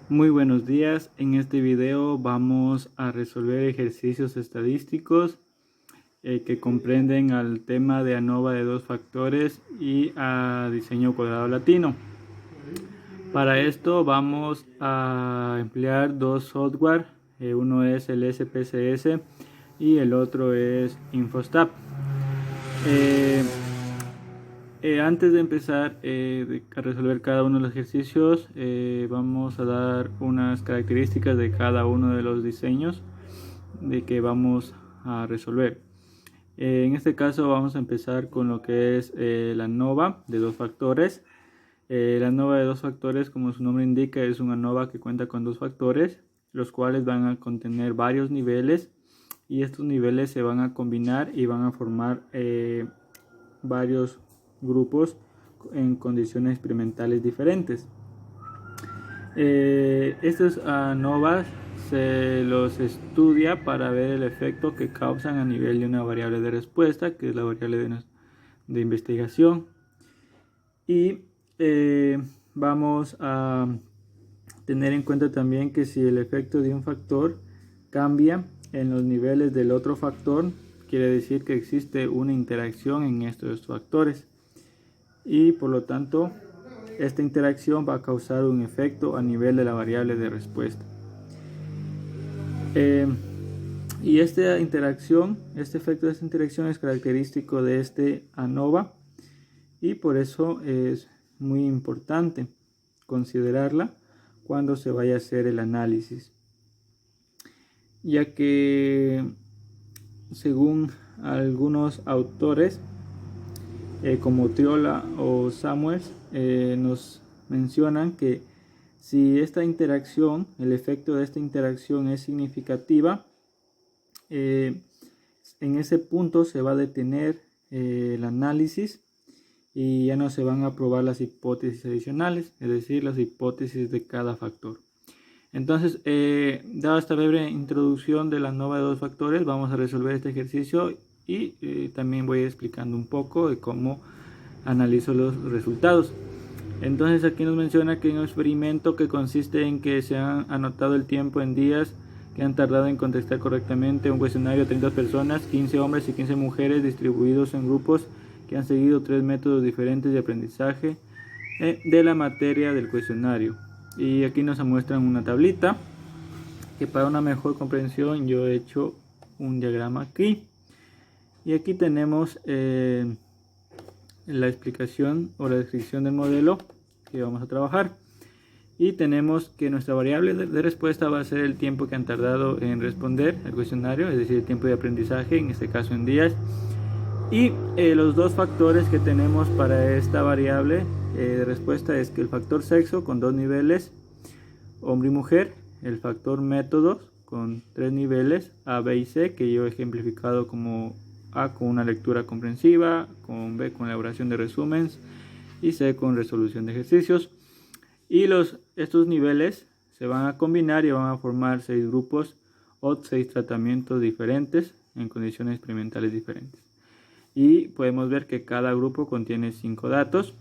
Muy buenos días, en este video vamos a resolver ejercicios estadísticos que comprenden al tema de ANOVA de dos factores y a diseño cuadrado latino. Para esto vamos a emplear dos software, uno es el SPSS y el otro es Infostab. Antes de empezar a resolver cada uno de los ejercicios, vamos a dar unas características de cada uno de los diseños de que vamos a resolver. En este caso vamos a empezar con lo que es la ANOVA de dos factores. La ANOVA de dos factores, como su nombre indica, es una ANOVA que cuenta con dos factores, los cuales van a contener varios niveles, y estos niveles se van a combinar y van a formar varios grupos en condiciones experimentales diferentes. Estos ANOVAs se los estudia para ver el efecto que causan a nivel de una variable de respuesta, que es la variable de investigación. Y vamos a tener en cuenta también que si el efecto de un factor cambia en los niveles del otro factor, quiere decir que existe una interacción en estos factores y por lo tanto esta interacción va a causar un efecto a nivel de la variable de respuesta. Y esta interacción, este efecto de esta interacción es característico de este ANOVA y por eso es muy importante considerarla cuando se vaya a hacer el análisis, ya que según algunos autores como Triola o Samuels nos mencionan que si esta interacción, el efecto de esta interacción es significativa, en ese punto se va a detener el análisis y ya no se van a probar las hipótesis adicionales, es decir, las hipótesis de cada factor. Entonces, dada esta breve introducción de la ANOVA de dos factores, vamos a resolver este ejercicio y también voy explicando un poco de cómo analizo los resultados. Entonces aquí nos menciona que hay un experimento que consiste en que se han anotado el tiempo en días que han tardado en contestar correctamente un cuestionario a 30 personas, 15 hombres y 15 mujeres, distribuidos en grupos que han seguido 3 métodos diferentes de aprendizaje de la materia del cuestionario. Y aquí nos muestran una tablita que para una mejor comprensión yo he hecho un diagrama aquí. Y aquí tenemos la explicación o la descripción del modelo que vamos a trabajar. Y tenemos que nuestra variable de respuesta va a ser el tiempo que han tardado en responder al cuestionario, es decir, el tiempo de aprendizaje, en este caso en días. Y los dos factores que tenemos para esta variable de respuesta es que el factor sexo con 2 niveles, hombre y mujer, el factor métodos con 3 niveles, A, B y C, que yo he ejemplificado como A con una lectura comprensiva, con B con elaboración de resúmenes y C con resolución de ejercicios. Y estos niveles se van a combinar y van a formar 6 grupos o 6 tratamientos diferentes en condiciones experimentales diferentes. Y podemos ver que cada grupo contiene 5 datos.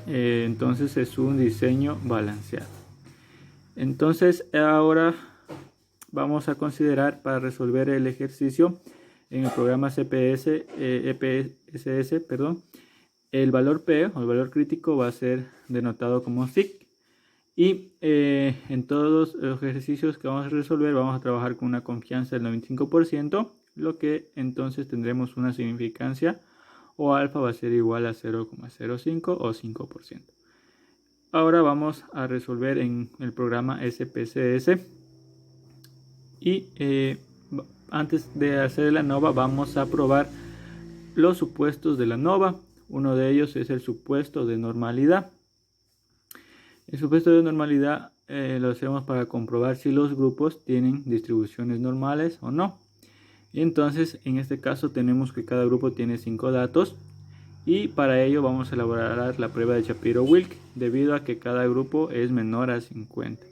Entonces es un diseño balanceado. Entonces ahora vamos a considerar para resolver el ejercicio en el programa EPSS, el valor P o el valor crítico va a ser denotado como SIC. Y en todos los ejercicios que vamos a resolver vamos a trabajar con una confianza del 95%, lo que entonces tendremos una significancia o alfa va a ser igual a 0,05 o 5%. Ahora vamos a resolver en el programa SPSS y antes de hacer la ANOVA vamos a probar los supuestos de la ANOVA. Uno de ellos es el supuesto de normalidad. El supuesto de normalidad lo hacemos para comprobar si los grupos tienen distribuciones normales o no. Y entonces en este caso tenemos que cada grupo tiene 5 datos y para ello vamos a elaborar la prueba de Shapiro-Wilk debido a que cada grupo es menor a 50.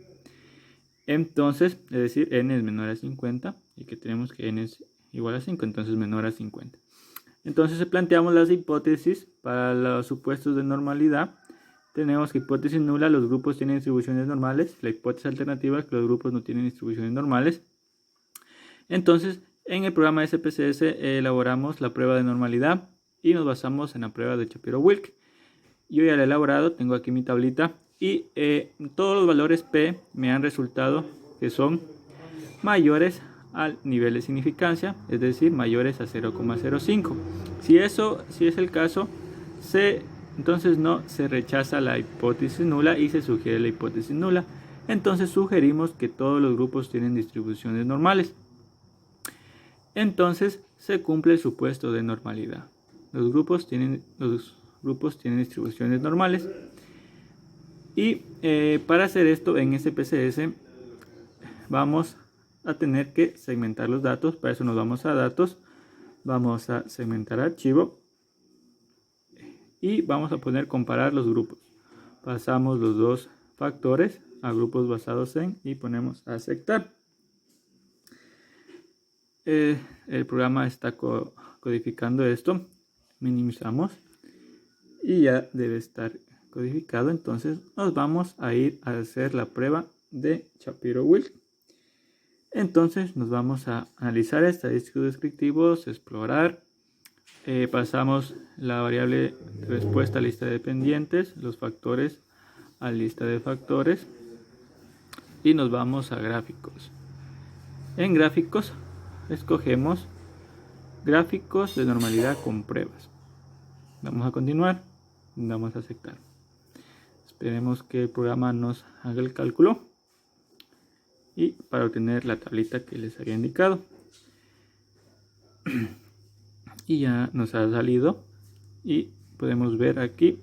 Entonces, es decir, n es menor a 50 y que tenemos que n es igual a 5, entonces menor a 50. Entonces planteamos las hipótesis para los supuestos de normalidad. tenemos que hipótesis nula, los grupos tienen distribuciones normales. La hipótesis alternativa es que los grupos no tienen distribuciones normales. Entonces, en el programa SPSS elaboramos la prueba de normalidad y nos basamos en la prueba de Shapiro-Wilk. Yo ya la he elaborado, tengo aquí mi tablita y todos los valores P me han resultado que son mayores al nivel de significancia, es decir, mayores a 0,05. Si es el caso, entonces no se rechaza la hipótesis nula y se sugiere la hipótesis nula. Entonces sugerimos que todos los grupos tienen distribuciones normales. Entonces se cumple el supuesto de normalidad. Los grupos tienen distribuciones normales. Y para hacer esto en SPSS vamos a tener que segmentar los datos. Para eso nos vamos a datos, vamos a segmentar archivo y vamos a poner comparar los grupos. Pasamos los dos factores a grupos basados en y ponemos aceptar. El programa está codificando esto, minimizamos y ya debe estar codificado. Entonces nos vamos a ir a hacer la prueba de Shapiro-Wilk. Entonces nos vamos a analizar estadísticos descriptivos, explorar, pasamos la variable de respuesta a lista de dependientes, los factores a lista de factores y nos vamos a gráficos. En gráficos escogemos gráficos de normalidad con pruebas. Vamos a continuar, vamos a aceptar. Esperemos que el programa nos haga el cálculo y para obtener la tablita que les había indicado. Y ya nos ha salido y podemos ver aquí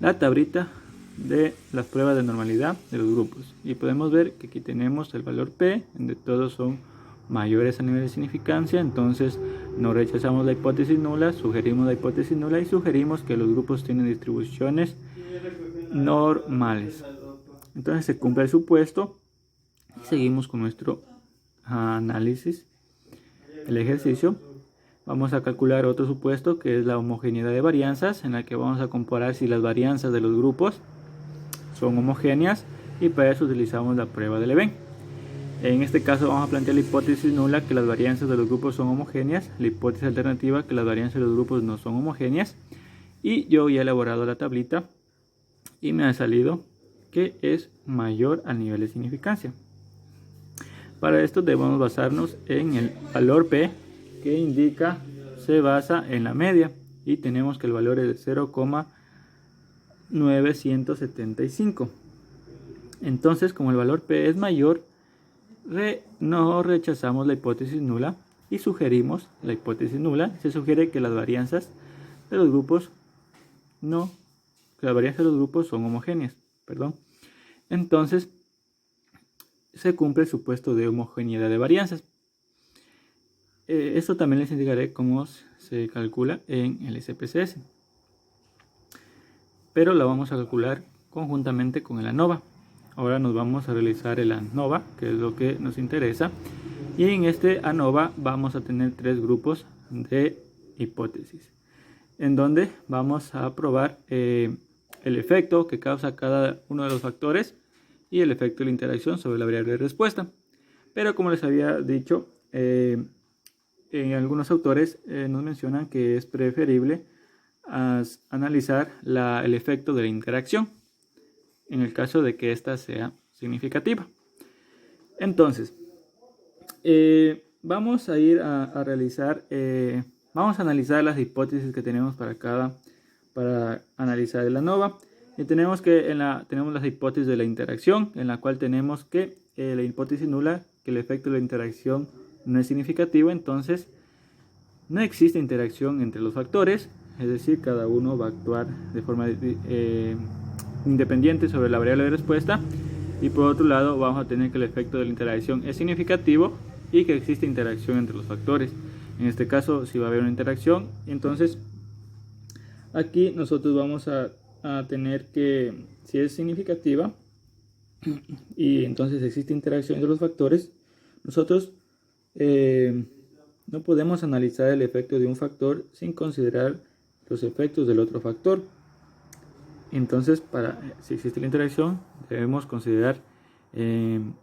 la tablita de las pruebas de normalidad de los grupos y podemos ver que aquí tenemos el valor P, donde todos son mayores a nivel de significancia. Entonces no rechazamos la hipótesis nula, sugerimos la hipótesis nula y sugerimos que los grupos tienen distribuciones normales. Entonces se cumple el supuesto y seguimos con nuestro análisis. El ejercicio, vamos a calcular otro supuesto que es la homogeneidad de varianzas, en la que vamos a comparar si las varianzas de los grupos son homogéneas y para eso utilizamos la prueba de Leven. En este caso vamos a plantear la hipótesis nula, que las varianzas de los grupos son homogéneas, la hipótesis alternativa, que las varianzas de los grupos no son homogéneas, y yo ya he elaborado la tablita y me ha salido que es mayor al nivel de significancia. Para esto debemos basarnos en el valor P, que se basa en la media, y tenemos que el valor es de 0,975. Entonces, como el valor P es mayor, no rechazamos la hipótesis nula y sugerimos la hipótesis nula. Se sugiere que las varianzas de los grupos son homogéneas. Entonces se cumple el supuesto de homogeneidad de varianzas. Esto también les indicaré cómo se calcula en el SPSS, pero lo vamos a calcular conjuntamente con el ANOVA. Ahora nos vamos a realizar el ANOVA, que es lo que nos interesa, y en este ANOVA vamos a tener tres grupos de hipótesis, en donde vamos a probar el efecto que causa cada uno de los factores y el efecto de la interacción sobre la variable de respuesta. Pero como les había dicho, en algunos autores nos mencionan que es preferible analizar el efecto de la interacción en el caso de que ésta sea significativa. Entonces, vamos a ir a realizar, vamos a analizar las hipótesis que tenemos para analizar el ANOVA. Y tenemos las hipótesis de la interacción, en la cual tenemos que la hipótesis nula, que el efecto de la interacción no es significativo, entonces no existe interacción entre los factores, es decir, cada uno va a actuar de forma independiente sobre la variable de respuesta. Y por otro lado vamos a tener que el efecto de la interacción es significativo y que existe interacción entre los factores. En este caso, si va a haber una interacción, entonces aquí nosotros vamos a tener que, si es significativa y entonces existe interacción entre los factores, nosotros no podemos analizar el efecto de un factor sin considerar los efectos del otro factor. Entonces, si existe la interacción, debemos considerar en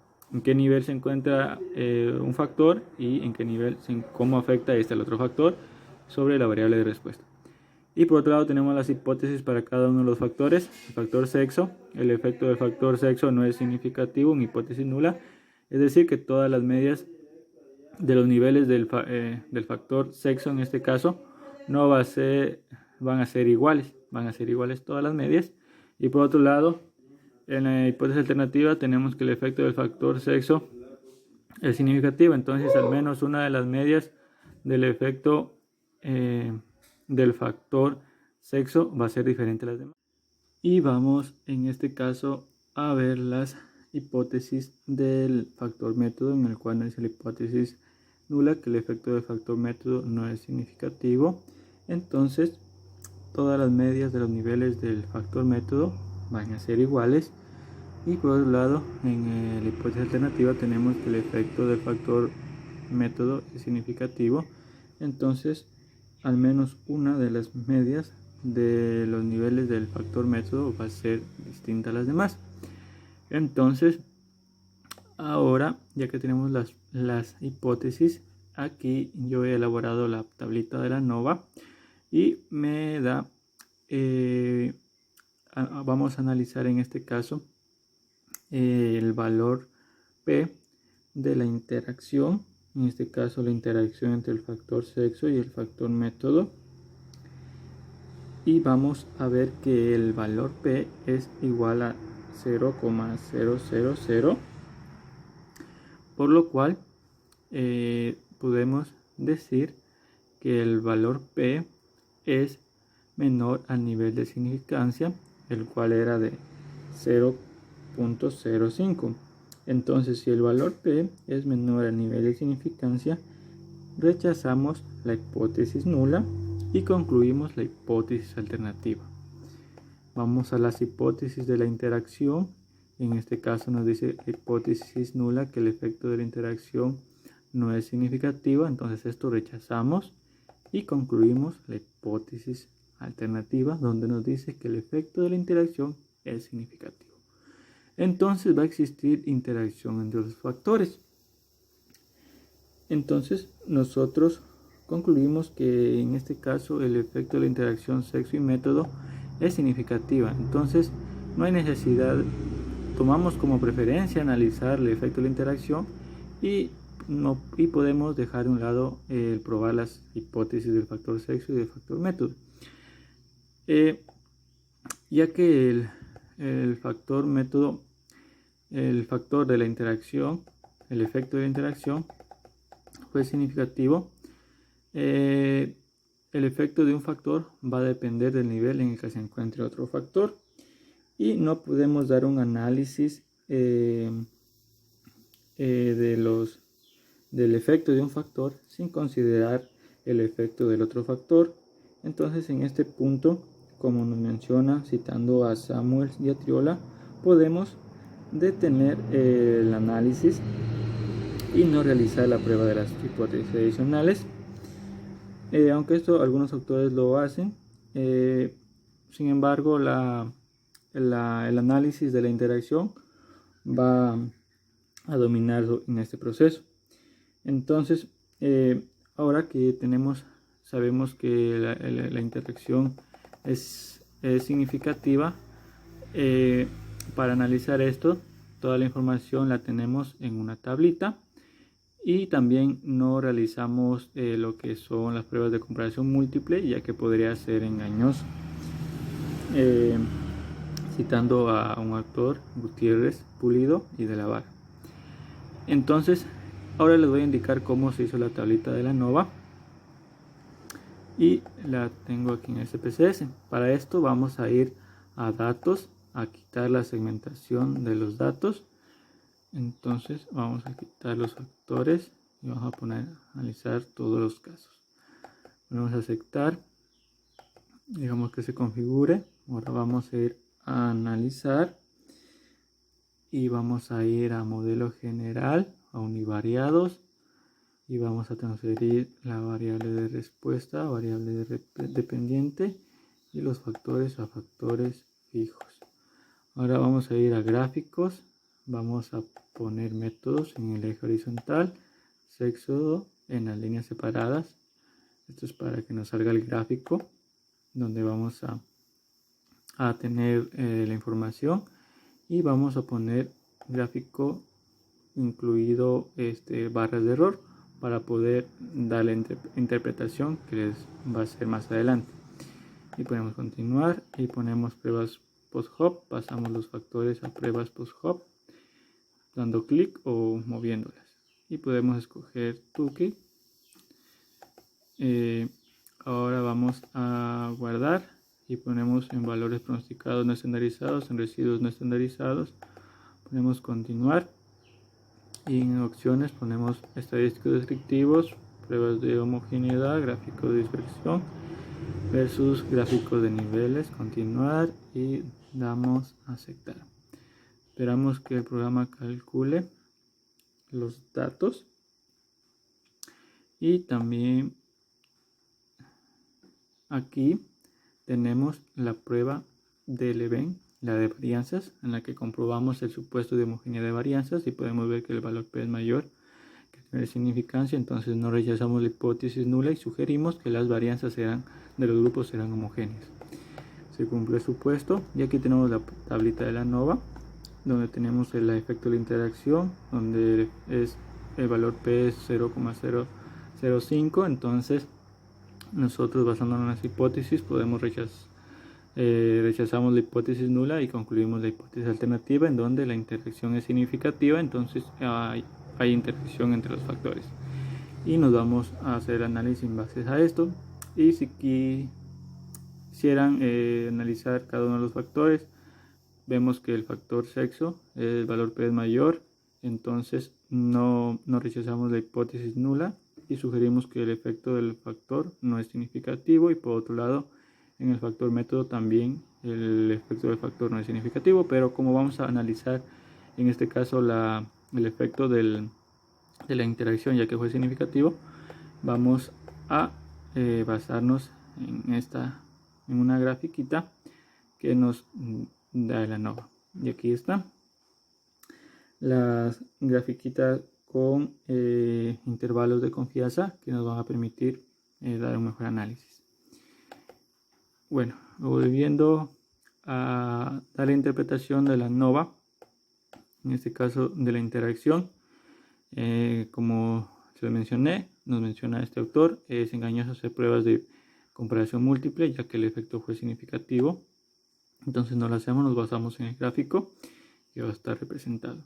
qué nivel se encuentra un factor y en qué nivel, cómo afecta al otro factor sobre la variable de respuesta. Y por otro lado tenemos las hipótesis para cada uno de los factores. El factor sexo, el efecto del factor sexo no es significativo, una hipótesis nula, es decir que todas las medias de los niveles del factor sexo en este caso no van a ser iguales todas las medias. Y por otro lado, en la hipótesis alternativa tenemos que el efecto del factor sexo es significativo, entonces al menos una de las medias del efecto del factor sexo va a ser diferente a las demás. Y vamos en este caso a ver las hipótesis del factor método, en el cual es la hipótesis nula, que el efecto del factor método no es significativo. Entonces todas las medias de los niveles del factor método van a ser iguales. Y por otro lado, en la hipótesis alternativa tenemos que el efecto del factor método es significativo. Entonces, al menos una de las medias de los niveles del factor método va a ser distinta a las demás. Entonces, ahora, ya que tenemos las hipótesis, aquí yo he elaborado la tablita de la ANOVA y me da, vamos a analizar en este caso el valor P de la interacción, en este caso la interacción entre el factor sexo y el factor método, y vamos a ver que el valor P es igual a 0,000, por lo cual podemos decir que el valor P es menor al nivel de significancia, el cual era de 0,05. Entonces, si el valor P es menor al nivel de significancia, rechazamos la hipótesis nula y concluimos la hipótesis alternativa. Vamos a las hipótesis de la interacción. En este caso nos dice hipótesis nula, que el efecto de la interacción no es significativo, entonces esto rechazamos y concluimos la hipótesis alternativa, donde nos dice que el efecto de la interacción es significativo. Entonces va a existir interacción entre los factores. Entonces nosotros concluimos que en este caso el efecto de la interacción sexo y método es significativa. Entonces no hay necesidad, tomamos como preferencia analizar el efecto de la interacción y podemos dejar de un lado probar las hipótesis del factor sexo y del factor método. Ya que el factor método, el factor de la interacción, el efecto de la interacción fue significativo, el efecto de un factor va a depender del nivel en el que se encuentre otro factor y no podemos dar un análisis del efecto de un factor sin considerar el efecto del otro factor. Entonces, en este punto, como nos menciona citando a Samuels y a Triola, podemos detener el análisis y no realizar la prueba de las hipótesis adicionales, aunque esto algunos autores lo hacen. Sin embargo, el análisis de la interacción va a dominar en este proceso. Entonces, ahora que sabemos que la interacción es significativa, para analizar esto, toda la información la tenemos en una tablita y también no realizamos lo que son las pruebas de comparación múltiple, ya que podría ser engañoso. Citando a un autor, Gutiérrez, Pulido y de la Vara. Entonces, ahora les voy a indicar cómo se hizo la tablita de la ANOVA y la tengo aquí en SPSS. Para esto vamos a ir a datos, a quitar la segmentación de los datos. Entonces vamos a quitar los factores y vamos a poner a analizar todos los casos. Vamos a aceptar, digamos que se configure. Ahora vamos a ir a analizar y vamos a ir a modelo general, a univariados, y vamos a transferir la variable de respuesta a variable dependiente y los factores a factores fijos. Ahora vamos a ir a gráficos, vamos a poner métodos en el eje horizontal, sexo en las líneas separadas. Esto es para que nos salga el gráfico donde vamos a tener la información, y vamos a poner gráfico incluido barras de error para poder dar la interpretación que les va a ser más adelante. Y ponemos continuar y ponemos pruebas post-hop, pasamos los factores a pruebas post-hop dando clic o moviéndolas, y podemos escoger Tukey. Ahora vamos a guardar y ponemos en valores pronosticados no estandarizados, en residuos no estandarizados, ponemos continuar, y en opciones ponemos estadísticos descriptivos, pruebas de homogeneidad, gráfico de dispersión versus gráficos de niveles, continuar, y damos a aceptar. Esperamos que el programa calcule los datos, y también aquí tenemos la prueba del event, la de varianzas, en la que comprobamos el supuesto de homogeneidad de varianzas, y podemos ver que el valor P es mayor que el nivel de significancia. Entonces no rechazamos la hipótesis nula y sugerimos que las varianzas de los grupos serán homogéneas. Se cumple el supuesto, y aquí tenemos la tablita de la ANOVA, donde tenemos el efecto de la interacción, donde el valor P es 0,005. entonces nosotros, basándonos en las hipótesis, podemos rechazamos la hipótesis nula y concluimos la hipótesis alternativa, en donde la interacción es significativa. Entonces hay interacción entre los factores, y nos vamos a hacer análisis en base a esto. Y si quisieran analizar cada uno de los factores, vemos que el factor sexo, el valor P es mayor, entonces no rechazamos la hipótesis nula y sugerimos que el efecto del factor no es significativo. Y por otro lado, en el factor método también el efecto del factor no es significativo, pero como vamos a analizar en este caso el efecto de la interacción, ya que fue significativo, vamos a basarnos en una grafiquita que nos da la ANOVA. Y aquí está las grafiquitas con intervalos de confianza que nos van a permitir dar un mejor análisis. Bueno, volviendo a dar la interpretación de la ANOVA, en este caso de la interacción, como se lo mencioné, nos menciona este autor, es engañoso hacer pruebas de comparación múltiple, ya que el efecto fue significativo. Entonces no lo hacemos, nos basamos en el gráfico que va a estar representado.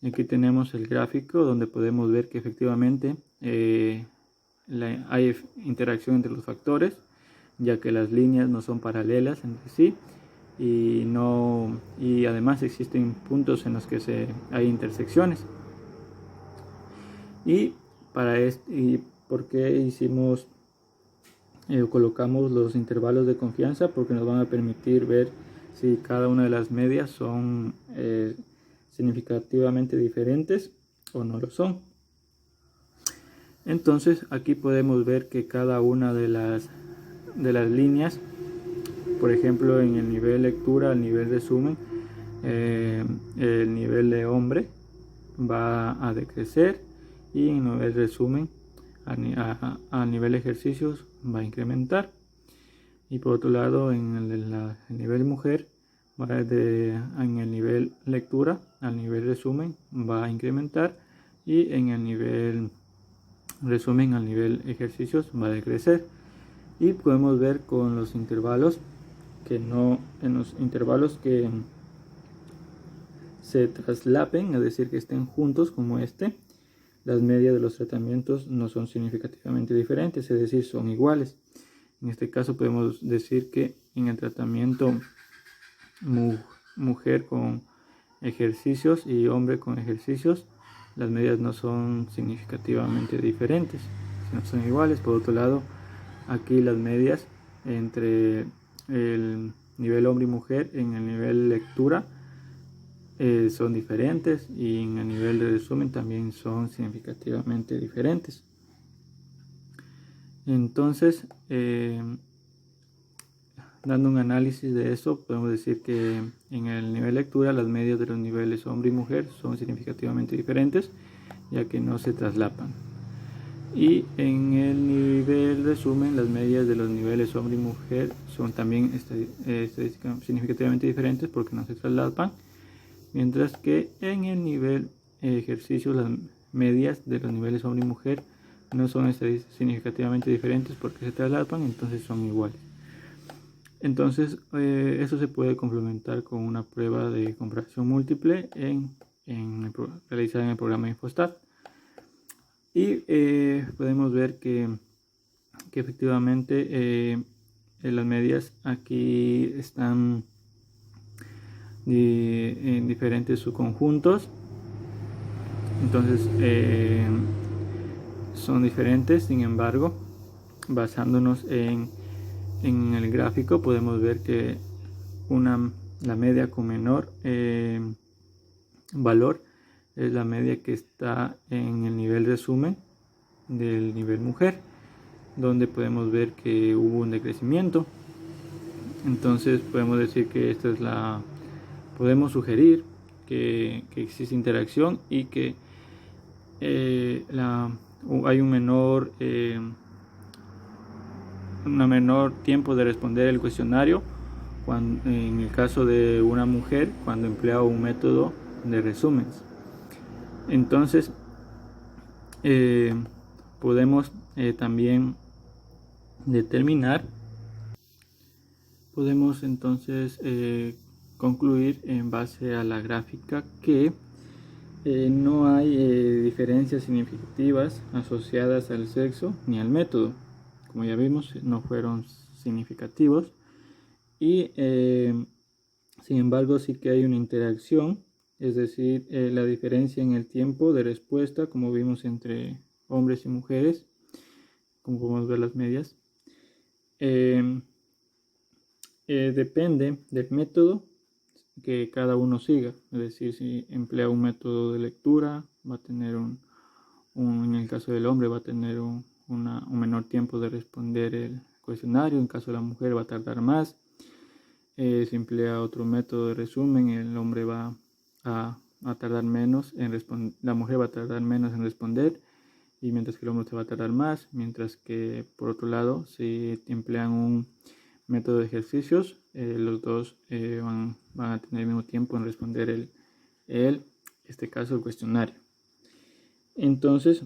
Y aquí tenemos el gráfico donde podemos ver que efectivamente hay interacción entre los factores, ya que las líneas no son paralelas entre sí, y además existen puntos en los que hay intersecciones. Y ¿por qué colocamos los intervalos de confianza? Porque nos van a permitir ver si cada una de las medias son significativamente diferentes o no lo son. Entonces aquí podemos ver que cada una de las líneas, por ejemplo en el nivel lectura, el nivel resumen, el nivel de hombre va a decrecer, y en el nivel resumen a nivel ejercicios va a incrementar. Y por otro lado, en el nivel mujer, en el nivel lectura al nivel resumen va a incrementar, y en el nivel resumen al nivel ejercicios va a decrecer. Y podemos ver con los intervalos en los intervalos que se traslapen, es decir, que estén juntos como las medias de los tratamientos no son significativamente diferentes, es decir, son iguales. En este caso podemos decir que en el tratamiento mujer con ejercicios y hombre con ejercicios, las medias no son significativamente diferentes, sino son iguales. Por otro lado, aquí las medias entre el nivel hombre y mujer en el nivel lectura son diferentes, y en el nivel de resumen también son significativamente diferentes. Entonces dando un análisis de eso, podemos decir que en el nivel lectura las medias de los niveles hombre y mujer son significativamente diferentes, ya que no se traslapan. Y en el nivel resumen, las medias de los niveles hombre y mujer son también significativamente diferentes porque no se traslapan, mientras que en el nivel ejercicio las medias de los niveles hombre y mujer no son significativamente diferentes porque se traslapan, entonces son iguales. Entonces eso se puede complementar con una prueba de comparación múltiple realizada en el programa Infostat. Y podemos ver que efectivamente las medias aquí están en diferentes subconjuntos, entonces son diferentes. Sin embargo, basándonos en el gráfico, podemos ver que la media con menor valor es la media que está en el nivel resumen del nivel mujer, donde podemos ver que hubo un decrecimiento. Entonces podemos decir que podemos sugerir que existe interacción y que hay un menor tiempo de responder el cuestionario en el caso de una mujer cuando emplea un método de resúmenes. Entonces podemos también determinar, podemos entonces concluir en base a la gráfica que no hay diferencias significativas asociadas al sexo ni al método. Como ya vimos, no fueron significativos y sin embargo sí que hay una interacción, es decir, la diferencia en el tiempo de respuesta, como vimos entre hombres y mujeres, como podemos ver las medias, depende del método que cada uno siga. Es decir, si emplea un método de lectura, va a tener en el caso del hombre va a tener un menor tiempo de responder el cuestionario. En caso de la mujer va a tardar más. Si emplea otro método de resumen, el hombre va a tardar menos en responder, la mujer va a tardar menos en responder, y mientras que el hombre se va a tardar más. Mientras que por otro lado, si emplean un método de ejercicios, los dos van a tener el mismo tiempo en responder el cuestionario. Entonces,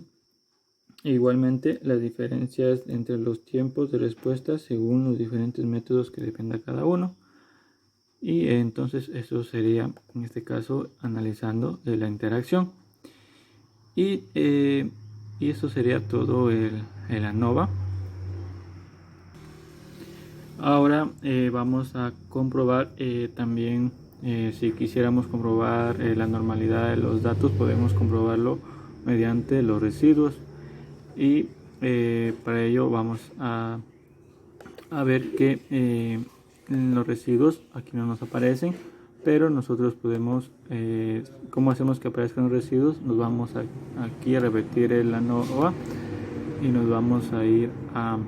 igualmente las diferencias entre los tiempos de respuesta según los diferentes métodos que dependa cada uno. Y entonces eso sería en este caso analizando la interacción. Y eso sería todo el ANOVA. Ahora vamos a comprobar también, si quisiéramos comprobar la normalidad de los datos, podemos comprobarlo mediante los residuos. Y para ello vamos a ver que los residuos aquí no nos aparecen, pero nosotros podemos, ¿cómo hacemos que aparezcan los residuos? Nos vamos aquí a repetir el ANOVA y nos vamos a ir a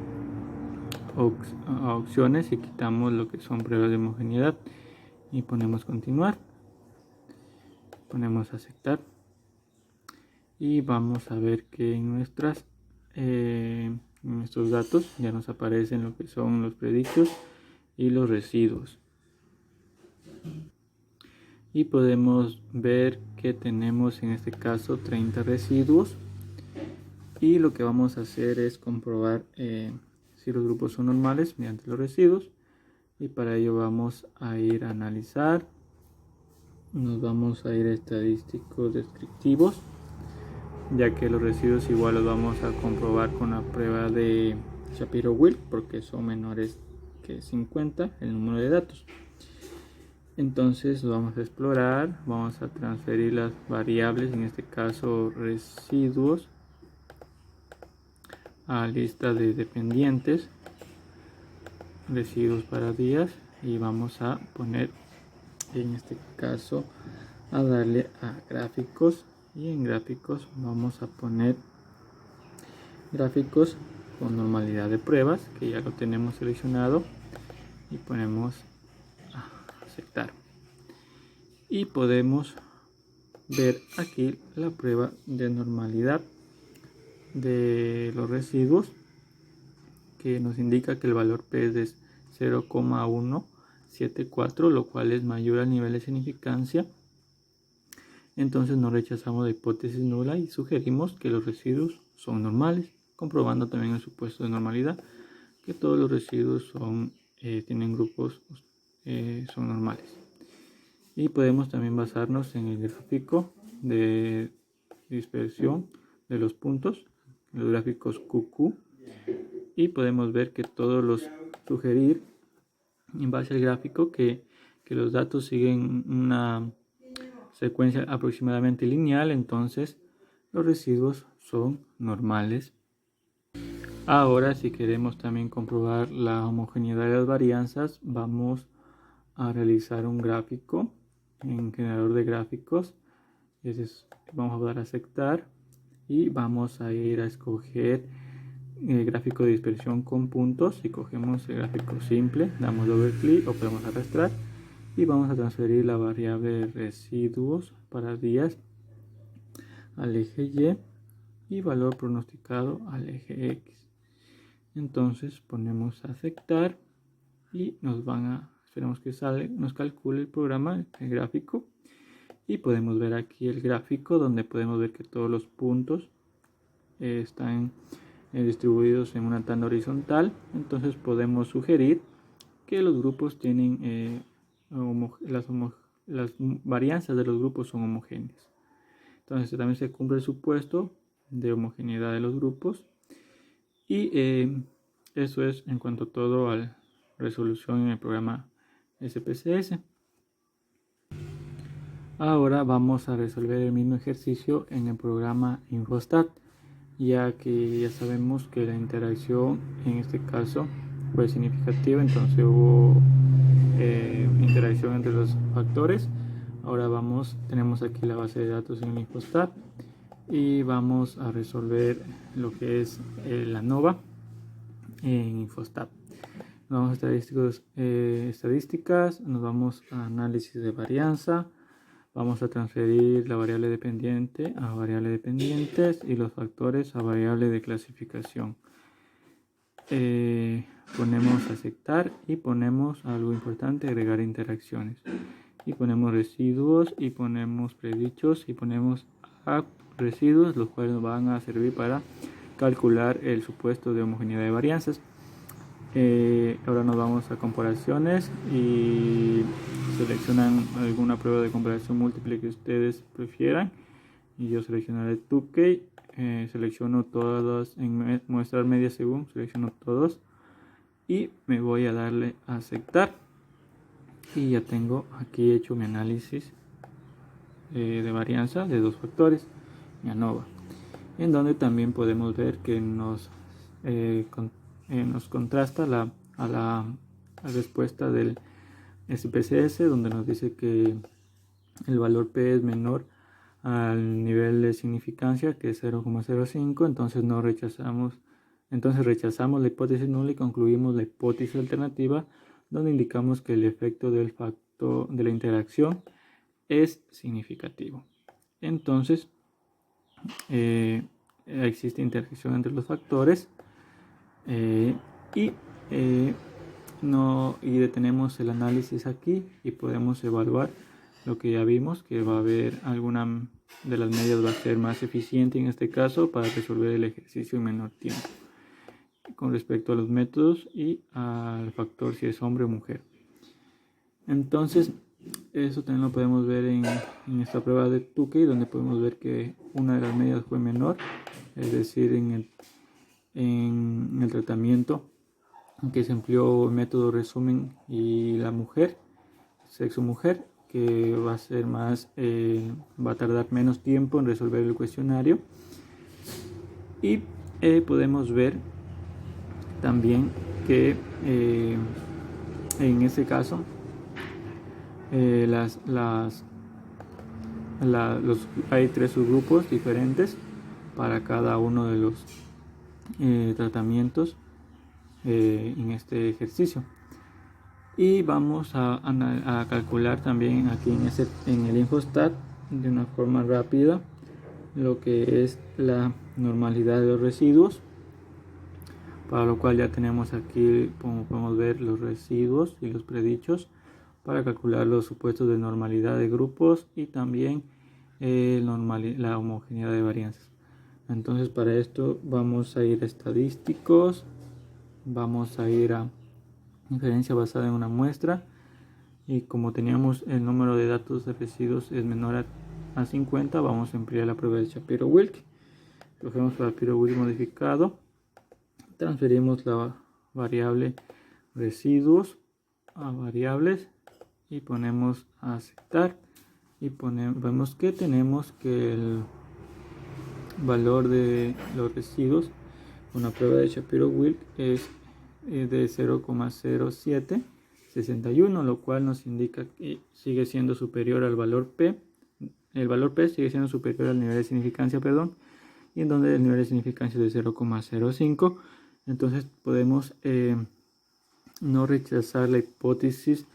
opciones y quitamos lo que son pruebas de homogeneidad y ponemos continuar, ponemos aceptar y vamos a ver que en nuestros datos ya nos aparecen lo que son los predictos y los residuos, y podemos ver que tenemos en este caso 30 residuos. Y lo que vamos a hacer es comprobar si los grupos son normales mediante los residuos, y para ello vamos a ir a analizar, nos vamos a ir a estadísticos descriptivos, ya que los residuos igual los vamos a comprobar con la prueba de Shapiro-Wilk porque son menores que 50 el número de datos. Entonces lo vamos a explorar, vamos a transferir las variables, en este caso residuos, a lista de dependientes, residuos para días, y vamos a poner en este caso a darle a gráficos, y en gráficos vamos a poner gráficos con normalidad de pruebas, que ya lo tenemos seleccionado, y ponemos aceptar. Y podemos ver aquí la prueba de normalidad de los residuos, que nos indica que el valor P es de 0,174, lo cual es mayor al nivel de significancia. Entonces no rechazamos la hipótesis nula y sugerimos que los residuos son normales, comprobando también el supuesto de normalidad, que todos los residuos tienen grupos, son normales. Y podemos también basarnos en el gráfico de dispersión de los puntos, los gráficos QQ, y podemos ver que todos los sugerir en base al gráfico que los datos siguen una secuencia aproximadamente lineal, entonces los residuos son normales. Ahora, si queremos también comprobar la homogeneidad de las varianzas, vamos a realizar un gráfico en generador de gráficos. Vamos a dar a aceptar y vamos a ir a escoger el gráfico de dispersión con puntos. Y cogemos el gráfico simple, damos doble clic o podemos arrastrar y vamos a transferir la variable de residuos para días al eje Y valor pronosticado al eje X. Entonces ponemos aceptar y esperamos que nos calcule el programa, el gráfico, y podemos ver aquí el gráfico donde podemos ver que todos los puntos están distribuidos en una tanda horizontal. Entonces podemos sugerir que los grupos tienen las varianzas de los grupos son homogéneas. Entonces también se cumple el supuesto de homogeneidad de los grupos. Y eso es en cuanto a todo a la resolución en el programa SPSS. Ahora vamos a resolver el mismo ejercicio en el programa Infostat, ya que ya sabemos que la interacción en este caso fue significativa, entonces hubo interacción entre los factores. Ahora tenemos aquí la base de datos en Infostat y vamos a resolver lo que es la ANOVA en Infostat. Nos vamos a estadísticas, nos vamos a análisis de varianza, vamos a transferir la variable dependiente a variable dependientes y los factores a variable de clasificación. Ponemos aceptar y ponemos algo importante, agregar interacciones, y ponemos residuos y ponemos predichos y ponemos residuos, los cuales nos van a servir para calcular el supuesto de homogeneidad de varianzas. Ahora nos vamos a comparaciones y seleccionan alguna prueba de comparación múltiple que ustedes prefieran, y yo seleccionaré Tukey. Selecciono todas en mostrar media según, selecciono todos y me voy a darle a aceptar, y ya tengo aquí hecho mi análisis de varianza de dos factores, mi ANOVA, en donde también podemos ver que nos contrasta la respuesta del SPSS, donde nos dice que el valor P es menor al nivel de significancia, que es 0,05, entonces rechazamos la hipótesis nula y concluimos la hipótesis alternativa, donde indicamos que el efecto del factor de la interacción es significativo. Entonces existe interacción entre los factores y detenemos el análisis aquí y podemos evaluar lo que ya vimos, que va a haber alguna de las medias va a ser más eficiente en este caso para resolver el ejercicio en menor tiempo, con respecto a los métodos y al factor si es hombre o mujer. Entonces eso también lo podemos ver en esta prueba de Tukey, donde podemos ver que una de las medias fue menor, es decir, en el tratamiento que se empleó el método resumen y la mujer, sexo mujer, que va a ser más, va a tardar menos tiempo en resolver el cuestionario. Y podemos ver también que en este caso hay tres subgrupos diferentes para cada uno de los tratamientos en este ejercicio. Y vamos a calcular también aquí en el infostat de una forma rápida lo que es la normalidad de los residuos, para lo cual ya tenemos aquí, como podemos ver, los residuos y los predichos para calcular los supuestos de normalidad de grupos y también la homogeneidad de varianzas. Entonces, para esto vamos a ir a estadísticos, vamos a ir a inferencia basada en una muestra, y como teníamos el número de datos de residuos es menor a 50, vamos a emplear la prueba de Shapiro-Wilk. Cogemos Shapiro-Wilk modificado, transferimos la variable residuos a variables y ponemos a aceptar, y vemos que tenemos que el valor de los residuos con la prueba de Shapiro-Wilk es de 0,0761, lo cual nos indica que sigue siendo superior al valor P. El valor P sigue siendo superior al nivel de significancia, y en donde el nivel de significancia es de 0,05. Entonces podemos no rechazar la hipótesis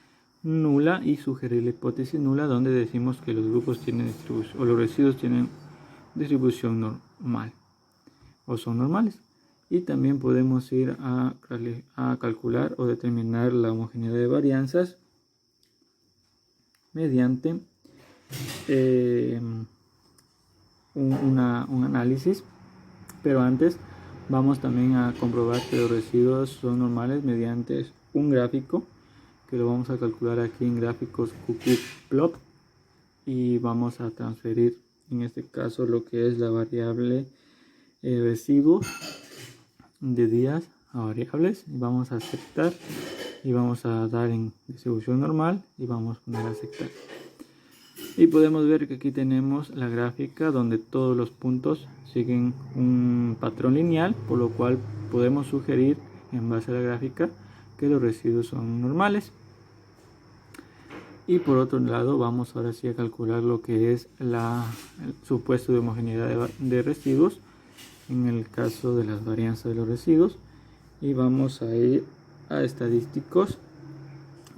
nula y sugerir la hipótesis nula, donde decimos que los grupos tienen distribución, o los residuos tienen distribución normal o son normales. Y también podemos ir a calcular o determinar la homogeneidad de varianzas mediante un análisis, pero antes vamos también a comprobar que los residuos son normales mediante un gráfico que lo vamos a calcular aquí en gráficos QQplot, y vamos a transferir en este caso lo que es la variable residuos de días a variables, y vamos a aceptar y vamos a dar en distribución normal y vamos a poner a aceptar. Y podemos ver que aquí tenemos la gráfica donde todos los puntos siguen un patrón lineal, por lo cual podemos sugerir en base a la gráfica que los residuos son normales. Y por otro lado vamos ahora sí a calcular lo que es el supuesto de homogeneidad de residuos en el caso de las varianzas de los residuos, y vamos a ir a estadísticos,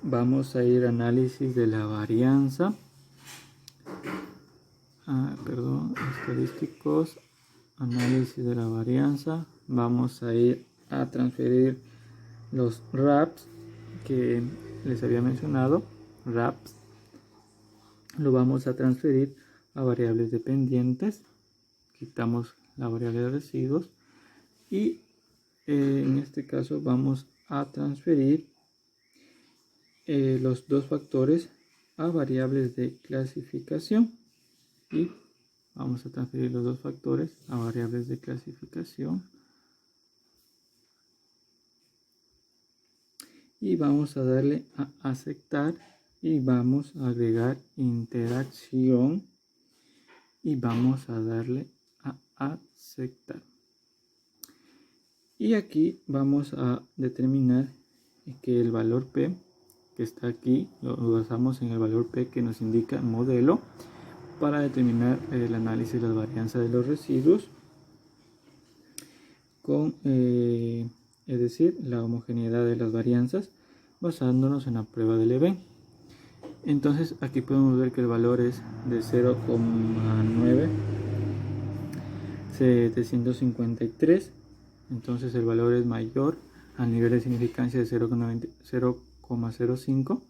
vamos a ir a análisis de la varianza, estadísticos, análisis de la varianza, vamos a ir a transferir los RAPs que les había mencionado. RAPs lo vamos a transferir a variables dependientes, quitamos la variable de residuos, y en este caso vamos a transferir los dos factores a variables de clasificación, y vamos a transferir los dos factores a variables de clasificación, y vamos a darle a aceptar y vamos a agregar interacción y vamos a darle a aceptar. Y aquí vamos a determinar que el valor P que está aquí lo basamos en el valor P que nos indica modelo para determinar el análisis de la varianza de los residuos con es decir, la homogeneidad de las varianzas basándonos en la prueba de Leven. Entonces aquí podemos ver que el valor es de 0,9753, entonces el valor es mayor al nivel de significancia de 0,05,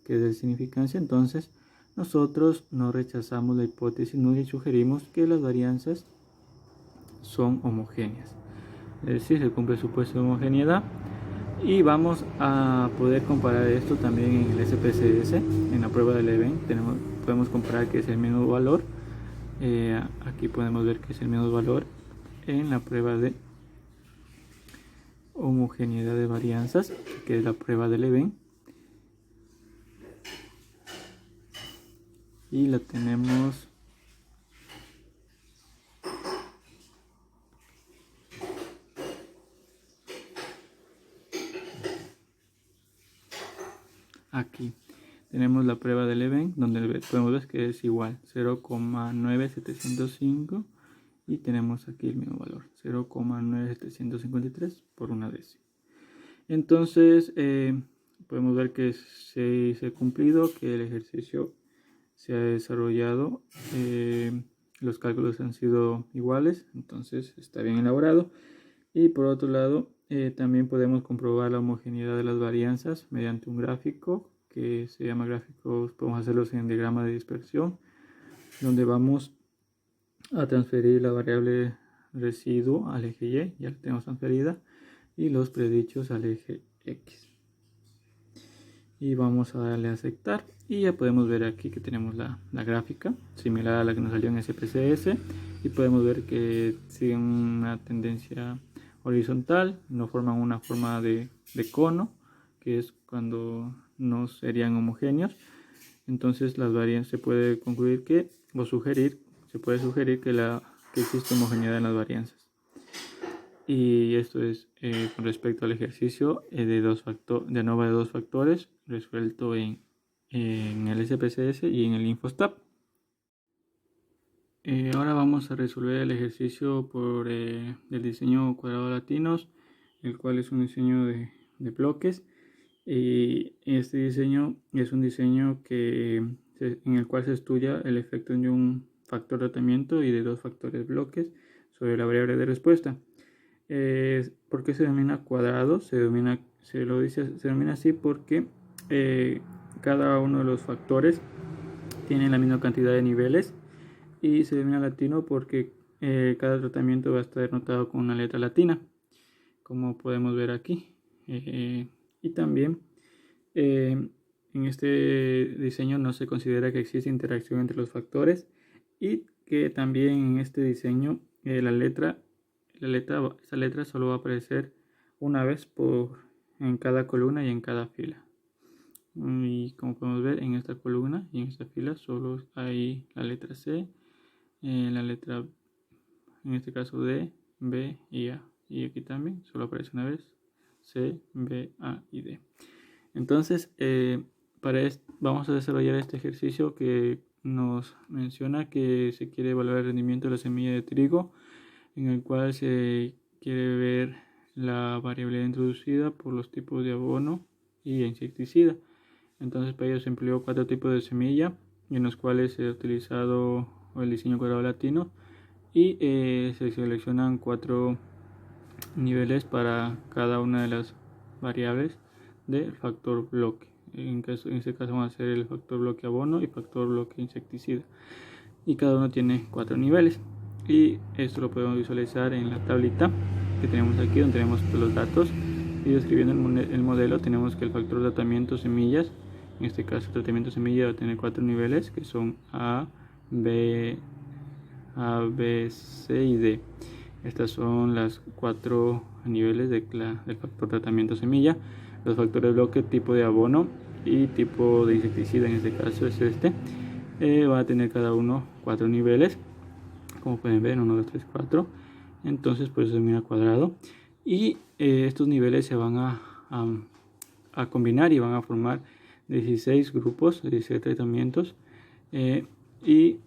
que es de significancia. Entonces nosotros no rechazamos la hipótesis nula y sugerimos que las varianzas son homogéneas, es decir, se cumple el supuesto de homogeneidad. Y vamos a poder comparar esto también en el SPSS, en la prueba de Leven. Podemos comparar que es el mismo valor. Aquí podemos ver que es el mismo valor en la prueba de homogeneidad de varianzas, que es la prueba de Leven. Y la tenemos aquí. Tenemos la prueba de Leven, donde podemos ver que es igual, 0,9705, y tenemos aquí el mismo valor, 0,9753 por una décima. Entonces podemos ver que se ha cumplido, que el ejercicio se ha desarrollado, los cálculos han sido iguales, entonces está bien elaborado. Y por otro lado, también podemos comprobar la homogeneidad de las varianzas mediante un gráfico que se llama gráficos, podemos hacerlos en diagrama de dispersión, donde vamos a transferir la variable residuo al eje Y, ya la tenemos transferida, y los predichos al eje X. Y vamos a darle a aceptar y ya podemos ver aquí que tenemos la gráfica similar a la que nos salió en SPSS, y podemos ver que siguen una tendencia horizontal, no forman una forma de cono, que es cuando no serían homogéneos. Entonces las varianzas se puede concluir que, o sugerir, se puede sugerir que existe homogeneidad en las varianzas. Y esto es con respecto al ejercicio de ANOVA de dos factores resuelto en el SPSS y en el InfoStab. Ahora vamos a resolver el ejercicio por el diseño cuadrado latinos, el cual es un diseño de bloques. Y este diseño es un diseño en el cual se estudia el efecto de un factor de tratamiento y de dos factores bloques sobre la variable de respuesta. ¿Por qué se denomina cuadrado? Se denomina así porque cada uno de los factores tiene la misma cantidad de niveles, y se denomina latino porque cada tratamiento va a estar notado con una letra latina, como podemos ver aquí. Y también en este diseño no se considera que existe interacción entre los factores, y que también en este diseño esta letra solo va a aparecer una vez en cada columna y en cada fila. Y como podemos ver, en esta columna y en esta fila solo hay la letra C, la letra, en este caso D, B y A. Y aquí también solo aparece una vez C, B, A y D. Entonces, vamos a desarrollar este ejercicio que nos menciona que se quiere evaluar el rendimiento de la semilla de trigo, en el cual se quiere ver la variabilidad introducida por los tipos de abono y insecticida. Entonces, para ello se empleó 4 tipos de semilla, en los cuales se ha utilizado el diseño cuadrado latino, y se seleccionan 4 niveles para cada una de las variables del factor bloque. En este caso vamos a hacer el factor bloque abono y factor bloque insecticida, y cada uno tiene 4 niveles. Y esto lo podemos visualizar en la tablita que tenemos aquí, donde tenemos los datos, y describiendo el modelo tenemos que el factor de tratamiento semillas, en este caso el tratamiento semilla va a tener 4 niveles, que son A, B, C y D. Estas son las 4 niveles del factor tratamiento semilla. Los factores bloque, tipo de abono y tipo de insecticida, en este caso es va a tener cada uno 4 niveles, como pueden ver, 1, 2, 3, 4. Entonces pues se denomina cuadrado, y estos niveles se van a combinar y van a formar 16 grupos, 16 tratamientos, y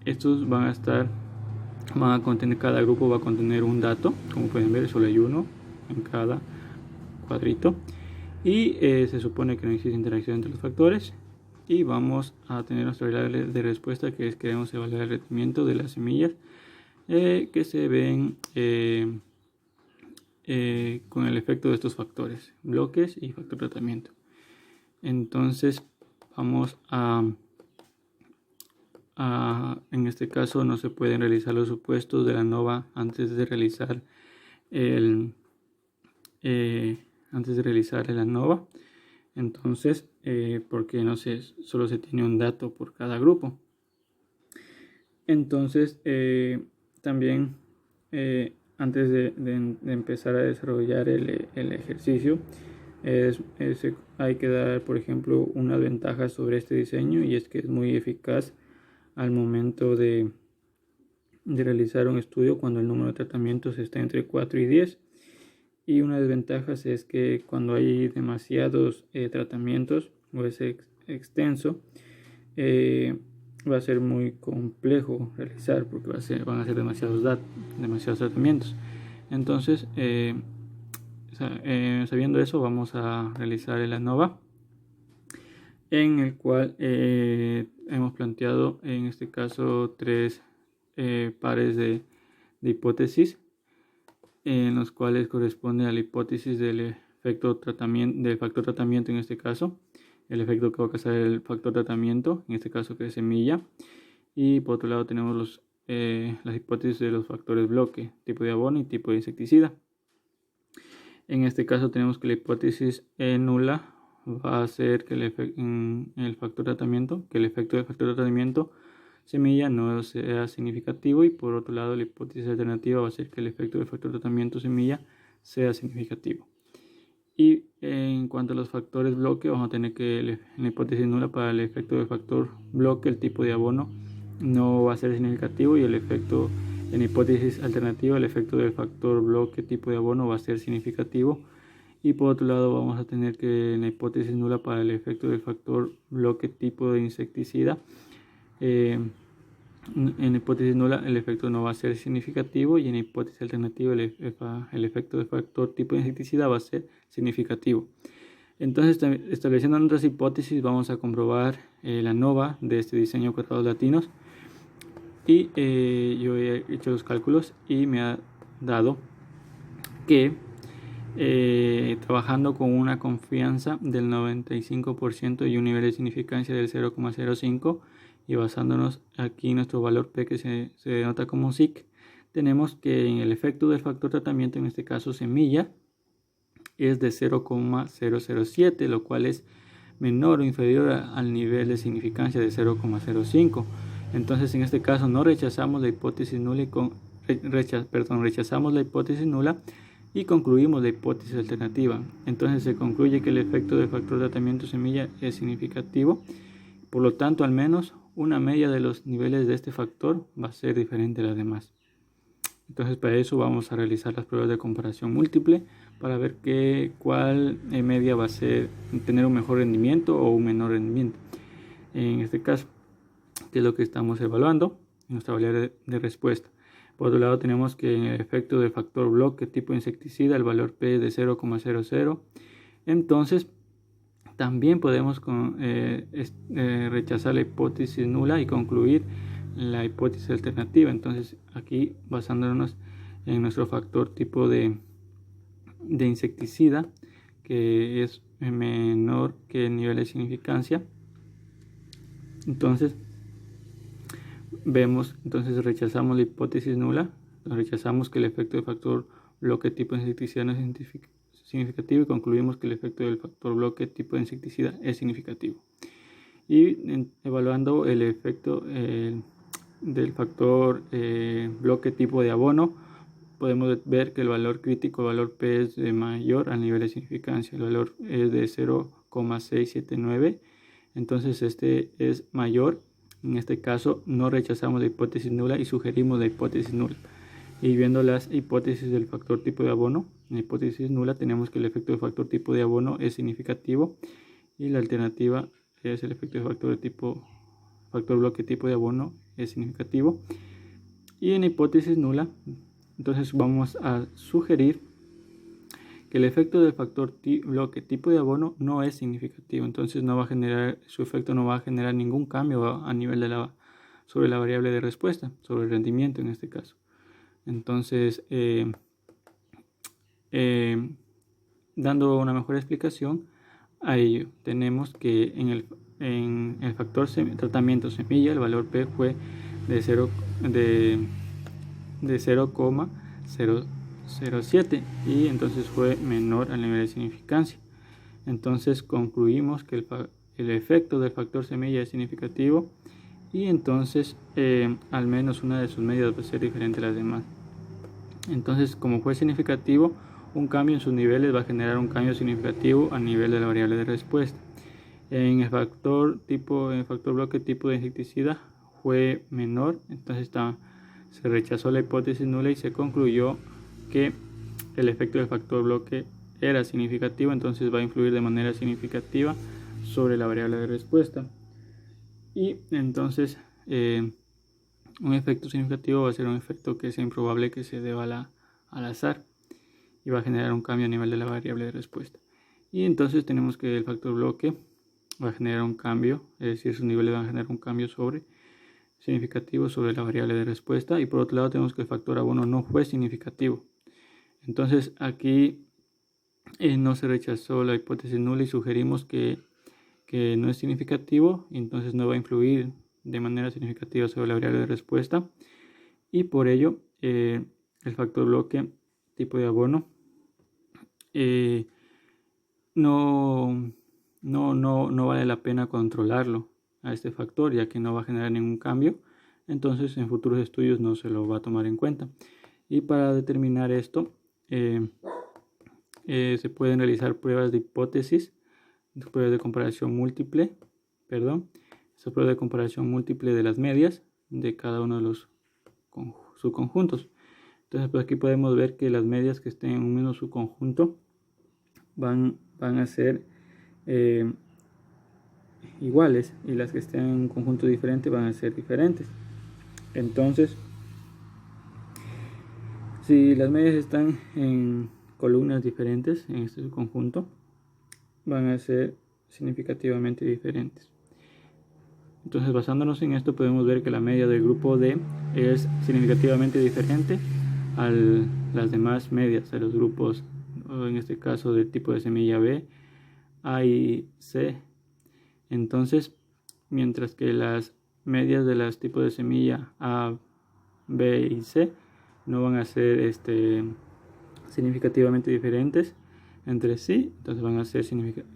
estos van a contener, cada grupo va a contener un dato, como pueden ver solo hay uno en cada cuadrito, y se supone que no existe interacción entre los factores. Y vamos a tener nuestra variable de respuesta, que es queremos evaluar el rendimiento de las semillas que se ven con el efecto de estos factores, bloques y factor de tratamiento. Entonces vamos en este caso no se pueden realizar los supuestos de la ANOVA antes de realizar el ANOVA. Entonces, porque solo se tiene un dato por cada grupo. Entonces, también antes de empezar a desarrollar el ejercicio, hay que dar, por ejemplo, unas ventajas sobre este diseño, y es que es muy eficaz al momento de realizar un estudio cuando el número de tratamientos está entre 4 y 10. Y una desventaja es que cuando hay demasiados tratamientos o es extenso, va a ser muy complejo realizar, porque van a ser demasiados tratamientos. Entonces sabiendo eso, vamos a realizar el ANOVA, en el cual hemos planteado en este caso 3 pares de hipótesis, en los cuales corresponde a la hipótesis del factor tratamiento, en este caso el efecto que va a causar el factor tratamiento, en este caso que es semilla, y por otro lado tenemos las hipótesis de los factores bloque, tipo de abono y tipo de insecticida. En este caso tenemos que la hipótesis nula va a ser que el efecto del factor de tratamiento semilla no sea significativo, y por otro lado la hipótesis alternativa va a ser que el efecto del factor de tratamiento semilla sea significativo. Y en cuanto a los factores bloque, vamos a tener que en la hipótesis nula para el efecto del factor bloque el tipo de abono no va a ser significativo, y el efecto en la hipótesis alternativa el efecto del factor bloque tipo de abono va a ser significativo. Y por otro lado vamos a tener que en la hipótesis nula para el efecto del factor bloque tipo de insecticida, en la hipótesis nula el efecto no va a ser significativo, y en la hipótesis alternativa el efecto del factor tipo de insecticida va a ser significativo. Entonces, estableciendo nuestras hipótesis, vamos a comprobar la ANOVA de este diseño de cuadrados latinos, y yo he hecho los cálculos y me ha dado que trabajando con una confianza del 95% y un nivel de significancia del 0,05, y basándonos aquí en nuestro valor P, que se denota como SIC, tenemos que en el efecto del factor tratamiento, en este caso semilla, es de 0,007, lo cual es menor o inferior al nivel de significancia de 0,05. Entonces en este caso no rechazamos la hipótesis nula rechazamos la hipótesis nula y concluimos la hipótesis alternativa. Entonces se concluye que el efecto del factor de tratamiento semilla es significativo. Por lo tanto, al menos una media de los niveles de este factor va a ser diferente a las demás. Entonces, para eso vamos a realizar las pruebas de comparación múltiple para ver cuál media va a tener un mejor rendimiento o un menor rendimiento. En este caso, que es lo que estamos evaluando en nuestra variable de respuesta. Por otro lado, tenemos que en el efecto del factor bloque tipo insecticida el valor P es de 0,00. Entonces, también podemos rechazar la hipótesis nula y concluir la hipótesis alternativa. Entonces, aquí basándonos en nuestro factor tipo de insecticida, que es menor que el nivel de significancia, entonces rechazamos la hipótesis nula, rechazamos que el efecto del factor bloque tipo de insecticida no es significativo, y concluimos que el efecto del factor bloque tipo de insecticida es significativo. Y evaluando el efecto del factor bloque tipo de abono, podemos ver que el valor crítico, el valor P, es mayor al nivel de significancia. El valor es de 0,679, entonces este es mayor. En este caso no rechazamos la hipótesis nula y sugerimos la hipótesis nula. Y viendo las hipótesis del factor tipo de abono, en la hipótesis nula tenemos que el efecto del factor tipo de abono es significativo, y la alternativa es el efecto del factor bloque tipo de abono es significativo. Y en la hipótesis nula, entonces vamos a sugerir que el efecto del factor bloque tipo de abono no es significativo. Entonces su efecto no va a generar ningún cambio a nivel sobre la variable de respuesta, sobre el rendimiento en este caso. Entonces, dando una mejor explicación a ello, tenemos que en el factor tratamiento semilla el valor P fue de 0,007, y entonces fue menor al nivel de significancia. Entonces concluimos que el efecto del factor semilla es significativo, y entonces al menos una de sus medidas va a ser diferente a las demás. Entonces, como fue significativo, un cambio en sus niveles va a generar un cambio significativo a nivel de la variable de respuesta. En el factor bloque tipo de insecticida fue menor, entonces se rechazó la hipótesis nula y se concluyó que el efecto del factor bloque era significativo, entonces va a influir de manera significativa sobre la variable de respuesta. Y entonces un efecto significativo va a ser un efecto que sea improbable que se deba al azar. y va a generar un cambio a nivel de la variable de respuesta. Y entonces tenemos que el factor bloque va a generar un cambio, es decir, sus niveles van a generar un cambio significativo sobre la variable de respuesta. Y por otro lado tenemos que el factor abono no fue significativo. Entonces aquí no se rechazó la hipótesis nula y sugerimos que no es significativo, entonces no va a influir de manera significativa sobre la variable de respuesta, y por ello el factor bloque tipo de abono no vale la pena controlarlo a este factor, ya que no va a generar ningún cambio. Entonces en futuros estudios no se lo va a tomar en cuenta. Y para determinar esto se pueden realizar pruebas de hipótesis, pruebas de comparación múltiple, esas pruebas de comparación múltiple de las medias de cada uno de los subconjuntos. Entonces pues aquí podemos ver que las medias que estén en un mismo subconjunto van a ser iguales, y las que estén en un conjunto diferente van a ser diferentes. Entonces, si las medias están en columnas diferentes en este subconjunto, van a ser significativamente diferentes. Entonces, basándonos en esto, podemos ver que la media del grupo D es significativamente diferente a las demás medias de los grupos, en este caso del tipo de semilla B, A y C. Entonces, mientras que las medias de los tipos de semilla A, B y C no van a ser significativamente diferentes entre sí, entonces van a ser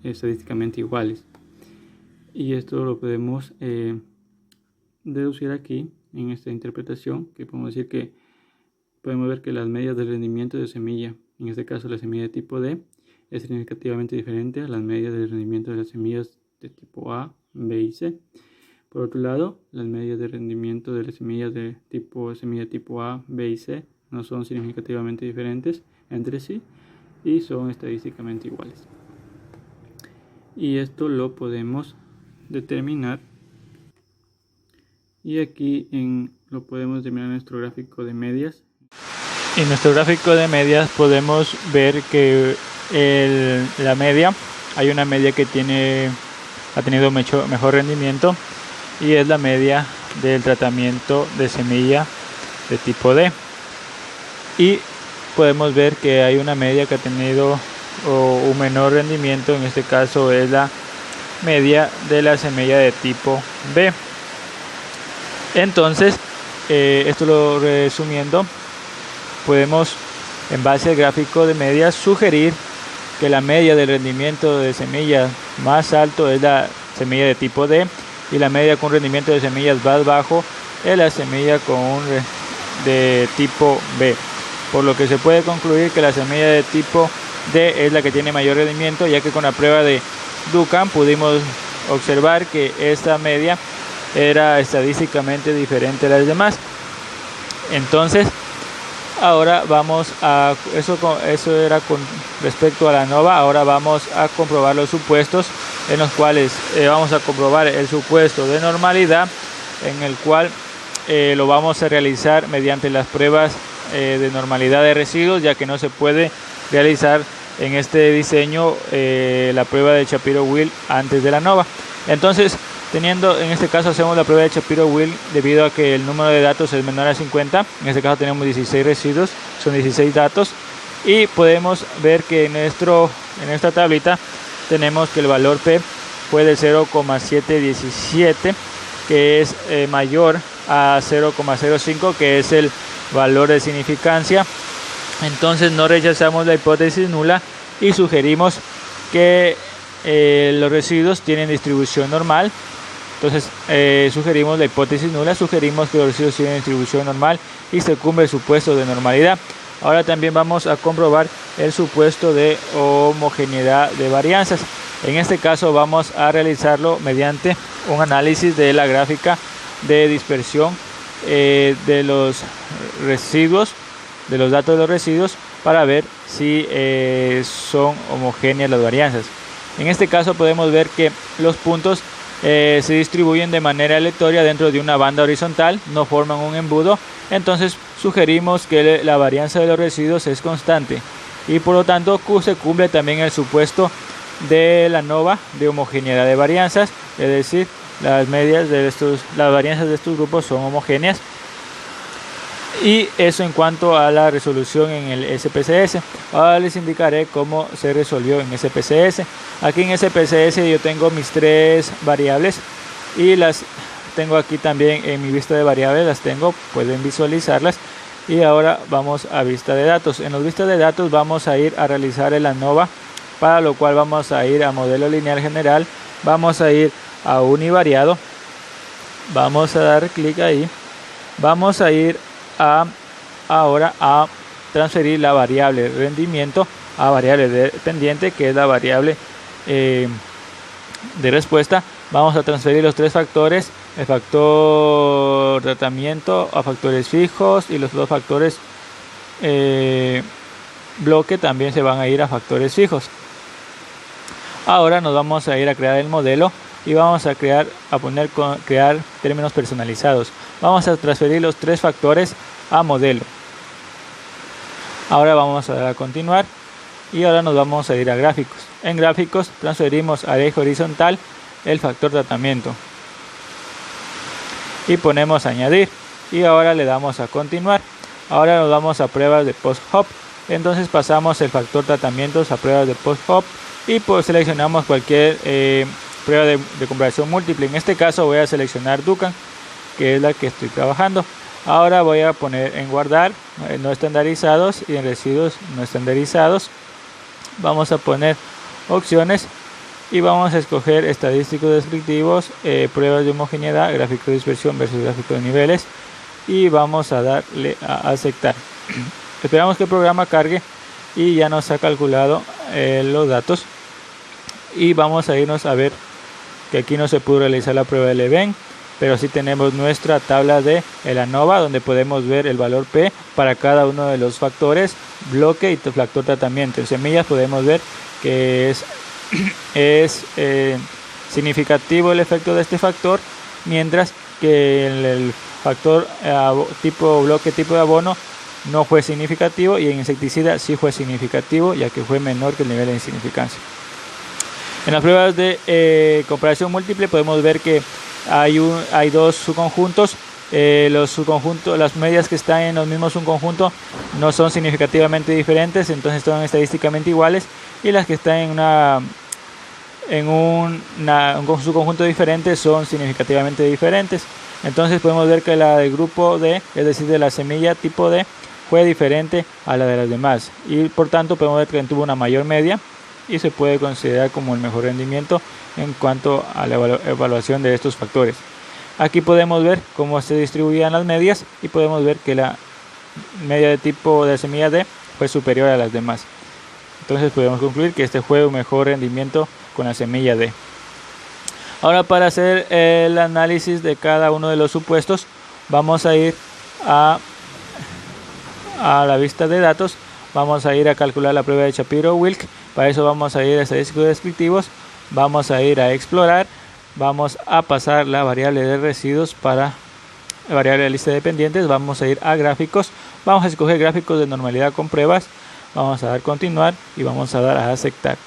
estadísticamente iguales. Y esto lo podemos deducir aquí en esta interpretación, que podemos decir que podemos ver que las medias del rendimiento de semilla, en este caso la semilla de tipo D, es significativamente diferente a las medias del rendimiento de las semillas de tipo A, B y C. Por otro lado, las medias de rendimiento de las semillas de semilla tipo A, B y C no son significativamente diferentes entre sí y son estadísticamente iguales. Y esto lo podemos determinar, y aquí lo podemos determinar en nuestro gráfico de medias. En nuestro gráfico de medias podemos ver que la media, hay una media que ha tenido mejor rendimiento, y es la media del tratamiento de semilla de tipo D. Y podemos ver que hay una media que ha tenido un menor rendimiento, en este caso es la media de la semilla de tipo B. Entonces, esto lo resumiendo, podemos, en base al gráfico de medias, sugerir que la media del rendimiento de semillas más alto es la semilla de tipo D, y la media con rendimiento de semillas más bajo es la semilla de tipo B, por lo que se puede concluir que la semilla de tipo D es la que tiene mayor rendimiento, ya que con la prueba de Duncan pudimos observar que esta media era estadísticamente diferente a las demás. Entonces, ahora vamos a eso era con respecto a la ANOVA. Ahora vamos a comprobar los supuestos, en los cuales vamos a comprobar el supuesto de normalidad, en el cual lo vamos a realizar mediante las pruebas de normalidad de residuos, ya que no se puede realizar en este diseño la prueba de Shapiro-Wilk antes de la ANOVA. Entonces, en este caso hacemos la prueba de Shapiro-Wilk debido a que el número de datos es menor a 50. En este caso tenemos 16 residuos, son 16 datos, y podemos ver que en esta tablita tenemos que el valor P fue de 0,717, que es mayor a 0,05, que es el valor de significancia. Entonces no rechazamos la hipótesis nula y sugerimos que los residuos tienen distribución normal. Entonces sugerimos la hipótesis nula, sugerimos que los residuos tienen distribución normal y se cumple el supuesto de normalidad. Ahora también vamos a comprobar el supuesto de homogeneidad de varianzas. En este caso vamos a realizarlo mediante un análisis de la gráfica de dispersión de los residuos, de los datos de los residuos, para ver si son homogéneas las varianzas. En este caso podemos ver que los puntos se distribuyen de manera aleatoria dentro de una banda horizontal, no forman un embudo. Entonces sugerimos que la varianza de los residuos es constante. y por lo tanto se cumple también el supuesto de la ANOVA de homogeneidad de varianzas, es decir, las varianzas de estos grupos son homogéneas. Y eso en cuanto a la resolución en el SPSS. Ahora les indicaré cómo se resolvió en SPSS. Aquí en SPSS yo tengo mis 3 variables y las tengo aquí también en mi vista de variables, pueden visualizarlas. Y ahora vamos a vista de datos. En la vista de datos vamos a ir a realizar el ANOVA, para lo cual vamos a ir a modelo lineal general, vamos a ir a univariado, vamos a dar clic ahí, vamos a ir ahora a transferir la variable rendimiento a variable dependiente, que es la variable de respuesta. Vamos a transferir los 3 factores, el factor tratamiento a factores fijos, y los 2 factores bloque también se van a ir a factores fijos. Ahora nos vamos a ir a crear el modelo y vamos a crear términos personalizados. Vamos a transferir los 3 factores a modelo. Ahora vamos a dar a continuar y ahora nos vamos a ir a gráficos. En gráficos transferimos al eje horizontal el factor tratamiento y ponemos añadir, y ahora le damos a continuar. Ahora nos vamos a pruebas de post-hop, entonces pasamos el factor tratamientos a pruebas de post-hop y pues seleccionamos cualquier prueba de comparación múltiple. En este caso voy a seleccionar Dukan, que es la que estoy trabajando. Ahora voy a poner en guardar no estandarizados y en residuos no estandarizados. Vamos a poner opciones y vamos a escoger estadísticos descriptivos, pruebas de homogeneidad, gráfico de dispersión versus gráfico de niveles, y vamos a darle a aceptar. Esperamos que el programa cargue y ya nos ha calculado los datos, y vamos a irnos a ver que aquí no se pudo realizar la prueba del event, pero sí tenemos nuestra tabla de el ANOVA, donde podemos ver el valor P para cada uno de los factores, bloque y factor tratamiento. En semillas podemos ver que es significativo el efecto de este factor, mientras que el factor tipo bloque, tipo de abono no fue significativo, y en insecticida sí fue significativo, ya que fue menor que el nivel de insignificancia. En las pruebas de comparación múltiple podemos ver que hay 2 subconjuntos. Las medias que están en los mismos subconjuntos no son significativamente diferentes, entonces son estadísticamente iguales, y las que están en un subconjunto diferente son significativamente diferentes. Entonces podemos ver que la del grupo D, es decir, de la semilla tipo D, fue diferente a la de las demás, y por tanto podemos ver que tuvo una mayor media y se puede considerar como el mejor rendimiento en cuanto a la evaluación de estos factores. Aquí podemos ver cómo se distribuían las medias y podemos ver que la media de tipo de semilla D fue superior a las demás. Entonces podemos concluir que este fue un mejor rendimiento con la semilla D. Ahora, para hacer el análisis de cada uno de los supuestos, vamos a ir a la vista de datos. Vamos a ir a calcular la prueba de Shapiro-Wilk. Para eso vamos a ir a estadísticos descriptivos, vamos a ir a explorar, vamos a pasar la variable de residuos para la variable de lista de dependientes, vamos a ir a gráficos, vamos a escoger gráficos de normalidad con pruebas, vamos a dar continuar y vamos a dar a aceptar.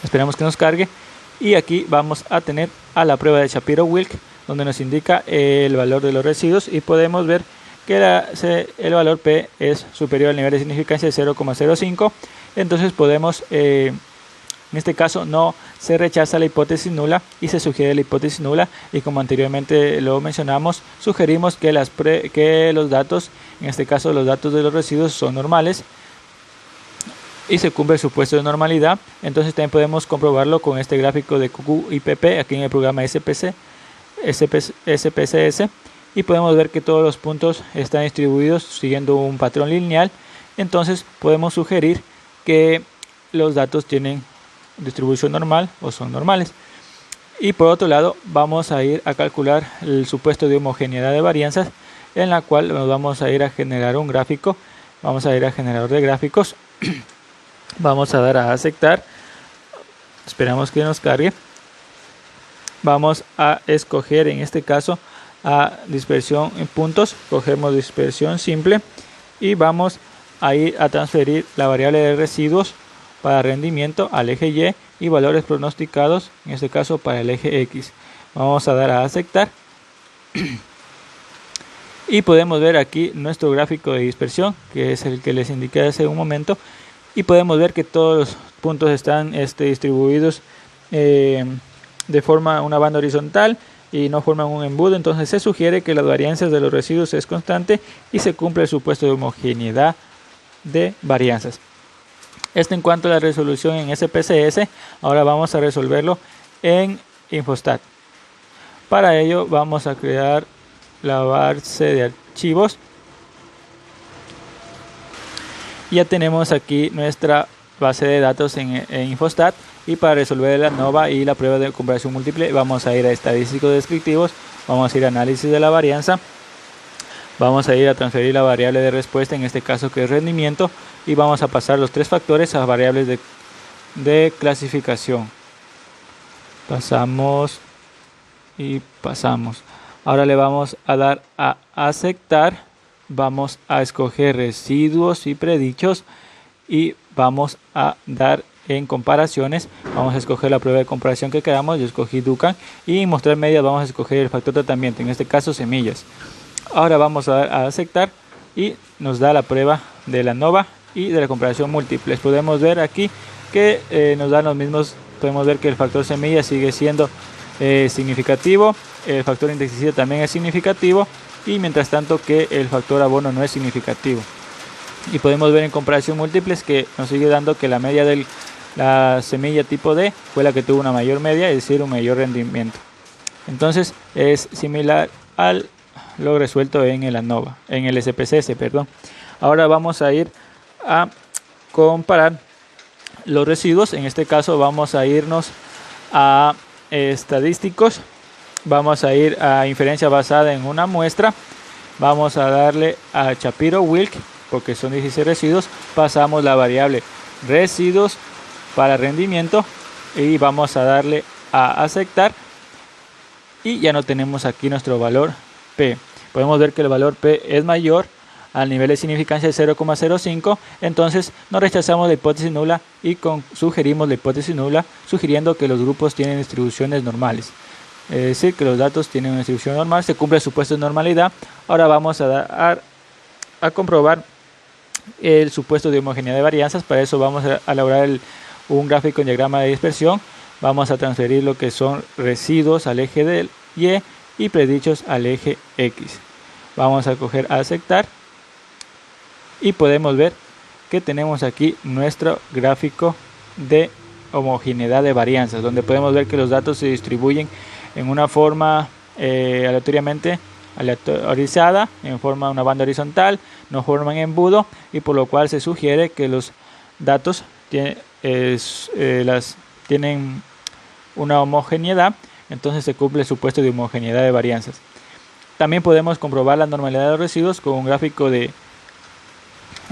Esperamos que nos cargue, y aquí vamos a tener a la prueba de Shapiro-Wilk, donde nos indica el valor de los residuos, y podemos ver que el valor P es superior al nivel de significancia de 0,05. Entonces podemos, en este caso no se rechaza la hipótesis nula y se sugiere la hipótesis nula, y como anteriormente lo mencionamos, sugerimos que los datos, en este caso los datos de los residuos, son normales y se cumple el supuesto de normalidad. Entonces también podemos comprobarlo con este gráfico de QQIPP aquí en el programa SPSS, y podemos ver que todos los puntos están distribuidos siguiendo un patrón lineal. Entonces podemos sugerir que los datos tienen distribución normal o son normales. Y por otro lado vamos a ir a calcular el supuesto de homogeneidad de varianzas, en la cual nos vamos a ir a generar un gráfico. Vamos a ir a generador de gráficos, vamos a dar a aceptar, esperamos que nos cargue, vamos a escoger en este caso a dispersión en puntos, cogemos dispersión simple y vamos a ir a transferir la variable de residuos para rendimiento al eje Y valores pronosticados, en este caso para el eje X. Vamos a dar a aceptar. Y podemos ver aquí nuestro gráfico de dispersión, que es el que les indiqué hace un momento. Y podemos ver que todos los puntos están distribuidos de forma una banda horizontal y no forman un embudo. Entonces se sugiere que las varianzas de los residuos es constante y se cumple el supuesto de homogeneidad de varianzas. Esto en cuanto a la resolución en SPSS. Ahora vamos a resolverlo en Infostat. Para ello vamos a crear la base de archivos. Ya tenemos aquí nuestra base de datos en Infostat, y para resolver la ANOVA y la prueba de comparación múltiple vamos a ir a estadísticos descriptivos, vamos a ir a análisis de la varianza, vamos a ir a transferir la variable de respuesta, en este caso que es rendimiento, y vamos a pasar los 3 factores a variables de clasificación. Pasamos y pasamos. Ahora le vamos a dar a aceptar, vamos a escoger residuos y predichos y vamos a dar en comparaciones. Vamos a escoger la prueba de comparación que queramos. Yo escogí Duncan, y mostrar medias vamos a escoger el factor de tratamiento, en este caso semillas. Ahora vamos a dar a aceptar y nos da la prueba de la ANOVA y de la comparación múltiples. Podemos ver aquí que nos dan los mismos. Podemos ver que el factor semilla sigue siendo significativo, el factor insecticida también es significativo, y mientras tanto que el factor abono no es significativo. Y podemos ver en comparación múltiples que nos sigue dando que la media de la semilla tipo D fue la que tuvo una mayor media, es decir, un mayor rendimiento. Entonces es similar a lo resuelto en el ANOVA, en el SPSS, perdón. Ahora vamos a ir a comparar los residuos. En este caso vamos a irnos a estadísticos, vamos a ir a inferencia basada en una muestra, vamos a darle a Shapiro-Wilk porque son 16 residuos, pasamos la variable residuos para rendimiento y vamos a darle a aceptar, y ya no tenemos aquí nuestro valor P. Podemos ver que el valor P es mayor al nivel de significancia de 0,05, entonces no rechazamos la hipótesis nula y sugerimos la hipótesis nula, sugiriendo que los grupos tienen distribuciones normales. Es decir, que los datos tienen una distribución normal, se cumple el supuesto de normalidad. Ahora vamos a comprobar el supuesto de homogeneidad de varianzas. Para eso vamos a elaborar un gráfico en diagrama de dispersión. Vamos a transferir lo que son residuos al eje del Y y predichos al eje X. Vamos a coger a aceptar y podemos ver que tenemos aquí nuestro gráfico de homogeneidad de varianzas, donde podemos ver que los datos se distribuyen en una forma aleatorizada, en forma de una banda horizontal, no forman embudo, y por lo cual se sugiere que los datos tienen una homogeneidad, entonces se cumple el supuesto de homogeneidad de varianzas. También podemos comprobar la normalidad de los residuos con un gráfico de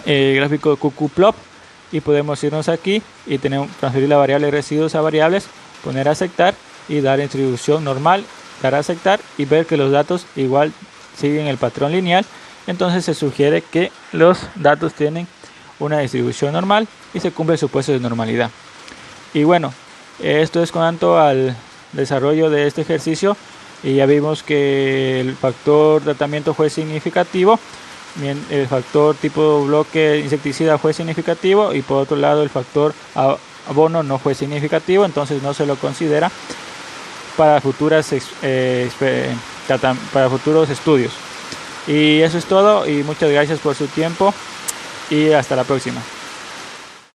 QQplot, y podemos irnos aquí y transferir la variable de residuos a variables, poner a aceptar y dar distribución normal, dar a aceptar y ver que los datos igual siguen el patrón lineal. Entonces se sugiere que los datos tienen una distribución normal y se cumple el supuesto de normalidad. Y bueno, esto es cuanto al desarrollo de este ejercicio, y ya vimos que el factor tratamiento fue significativo, el factor tipo bloque insecticida fue significativo, y por otro lado el factor abono no fue significativo, entonces no se lo considera para futuros estudios. Y eso es todo, y muchas gracias por su tiempo y hasta la próxima.